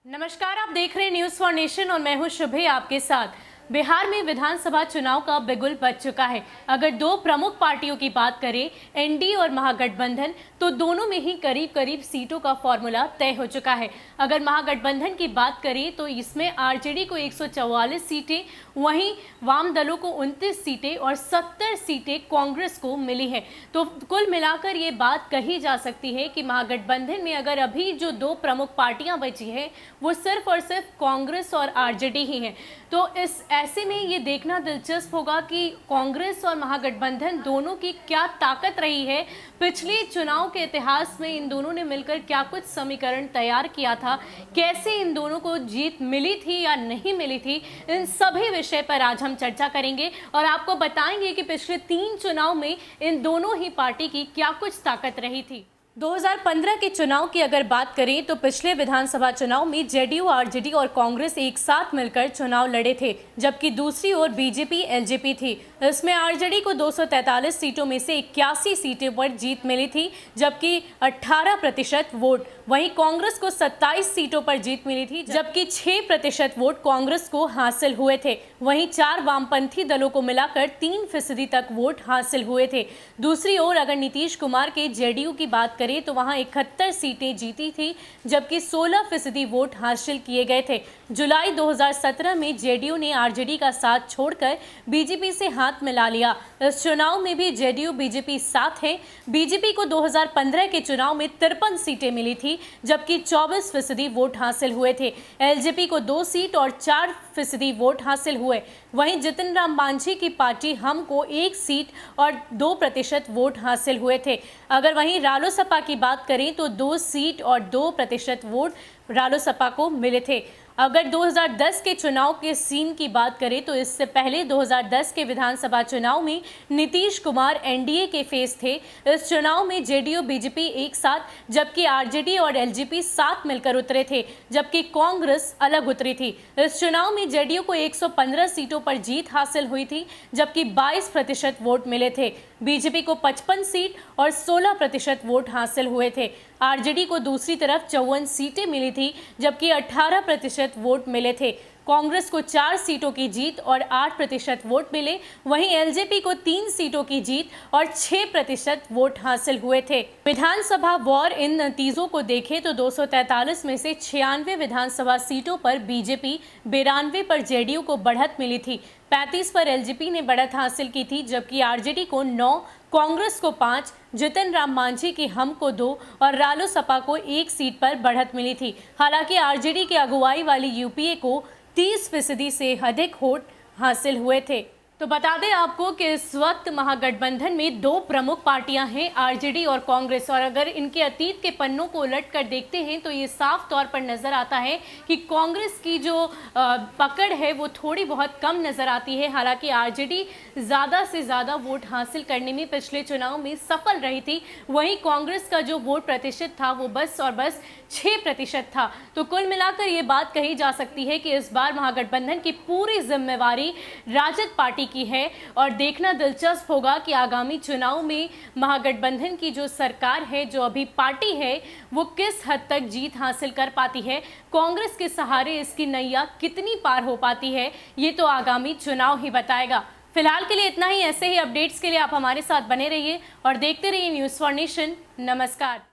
नमस्कार, आप देख रहे हैं न्यूज फॉर नेशन और मैं हूं शुभे आपके साथ। बिहार में विधानसभा चुनाव का बिगुल बज चुका है। अगर दो प्रमुख पार्टियों की बात करें, एनडीए और महागठबंधन, तो दोनों में ही करीब करीब सीटों का फॉर्मूला तय हो चुका है। अगर महागठबंधन की बात करें तो इसमें आरजेडी को 144 सीटें, वहीं वाम दलों को 29 सीटें और 70 सीटें कांग्रेस को मिली है। तो कुल मिलाकर ये बात कही जा सकती है कि महागठबंधन में अगर अभी जो दो प्रमुख पार्टियां बची हैं वो सिर्फ और सिर्फ कांग्रेस और आरजेडी ही हैं। तो ऐसे में ये देखना दिलचस्प होगा कि कांग्रेस और महागठबंधन दोनों की क्या ताकत रही है। पिछले चुनाव के इतिहास में इन दोनों ने मिलकर क्या कुछ समीकरण तैयार किया था, कैसे इन दोनों को जीत मिली थी या नहीं मिली थी, इन सभी विषय पर आज हम चर्चा करेंगे और आपको बताएंगे कि पिछले 3 चुनाव में इन दोनों ही पार्टी की क्या कुछ ताकत रही थी। 2015 के चुनाव की अगर बात करें तो पिछले विधानसभा चुनाव में जेडीयू, आरजेडी और कांग्रेस एक साथ मिलकर चुनाव लड़े थे, जबकि दूसरी ओर बीजेपी, एलजेपी थी। इसमें आरजेडी को 243 सीटों में से 81 सीटों पर जीत मिली थी, जबकि 18% वोट। वहीं कांग्रेस को 27 सीटों पर जीत मिली थी, जबकि 6% वोट कांग्रेस को हासिल हुए थे। वहीं 4 वामपंथी दलों को मिलाकर 3% तक वोट हासिल हुए थे। दूसरी ओर अगर नीतीश कुमार के जेडीयू की बात करें तो वहां 71 सीटें जीती थी, जबकि 16% वोट हासिल किए गए थे। जुलाई 2017 में जेडीयू ने आरजेडी का साथ छोड़कर बीजेपी से हाथ मिला लिया। इस चुनाव में भी जेडीयू बीजेपी साथ है। बीजेपी को 2015 के चुनाव में 53 सीटें मिली थी, जबकि 24% वोट हासिल हुए थे। एलजेपी को 2 सीट और 4% वोट हासिल हुए। वहीं जितिन राम मांझी की पार्टी हम को 1 सीट और 2% वोट हासिल हुए थे। अगर वहीं रालोसपा की बात करें तो 2 सीट और 2% वोट रालोसपा को मिले थे। अगर 2010 के चुनाव के सीन की बात करें तो इससे पहले 2010 के विधानसभा चुनाव में नीतीश कुमार एनडीए के फेस थे। इस चुनाव में जेडीयू, बीजेपी एक साथ, जबकि आरजेडी और एलजेपी साथ मिलकर उतरे थे, जबकि कांग्रेस अलग उतरी थी। इस चुनाव में जेडीयू को 115 सीटों पर जीत हासिल हुई थी, जबकि 22% वोट मिले थे। बीजेपी को 55 सीट और 16% वोट हासिल हुए थे। आरजेडी को दूसरी तरफ 54 सीटें मिली थी, जबकि 18% वोट मिले थे। कांग्रेस को 4 सीटों की जीत और 8% वोट मिले। वहीं एलजेपी को 3 सीटों की जीत और 6% वोट हासिल हुए थे। विधानसभा वॉर इन नतीजों को देखें तो 243 में से 96 विधानसभा सीटों पर बीजेपी, 92 पर जेडीयू को बढ़त मिली थी, 35 पर एलजेपी ने बढ़त हासिल की थी, जबकि आरजेडी को 9, कांग्रेस को 5, जितिन राम मांझी की हम को 2 और रालोसपा को 1 सीट पर बढ़त मिली थी। हालांकि आरजेडी की अगुवाई वाली यूपीए को 30% से अधिक वोट हासिल हुए थे। तो बता दें आपको कि इस वक्त महागठबंधन में 2 प्रमुख पार्टियां हैं, आरजेडी और कांग्रेस। और अगर इनके अतीत के पन्नों को उलट कर देखते हैं तो ये साफ तौर पर नजर आता है कि कांग्रेस की जो पकड़ है वो थोड़ी बहुत कम नजर आती है। हालांकि आरजेडी ज़्यादा से ज़्यादा वोट हासिल करने में पिछले चुनाव में सफल रही थी, वहीं कांग्रेस का जो वोट प्रतिशत था वो बस और बस 6% था। तो कुल मिलाकर ये बात कही जा सकती है कि इस बार महागठबंधन की पूरी जिम्मेवारी राजद पार्टी की है और देखना दिलचस्प होगा कि आगामी चुनाव में महागठबंधन की जो सरकार है, जो अभी पार्टी है, वो किस हद तक जीत हासिल कर पाती है। कांग्रेस के सहारे इसकी नैया कितनी पार हो पाती है, ये तो आगामी चुनाव ही बताएगा। फिलहाल के लिए इतना ही। ऐसे ही अपडेट्स के लिए आप हमारे साथ बने रहिए और देखते रहिए न्यूज़ फॉर नेशन। नमस्कार।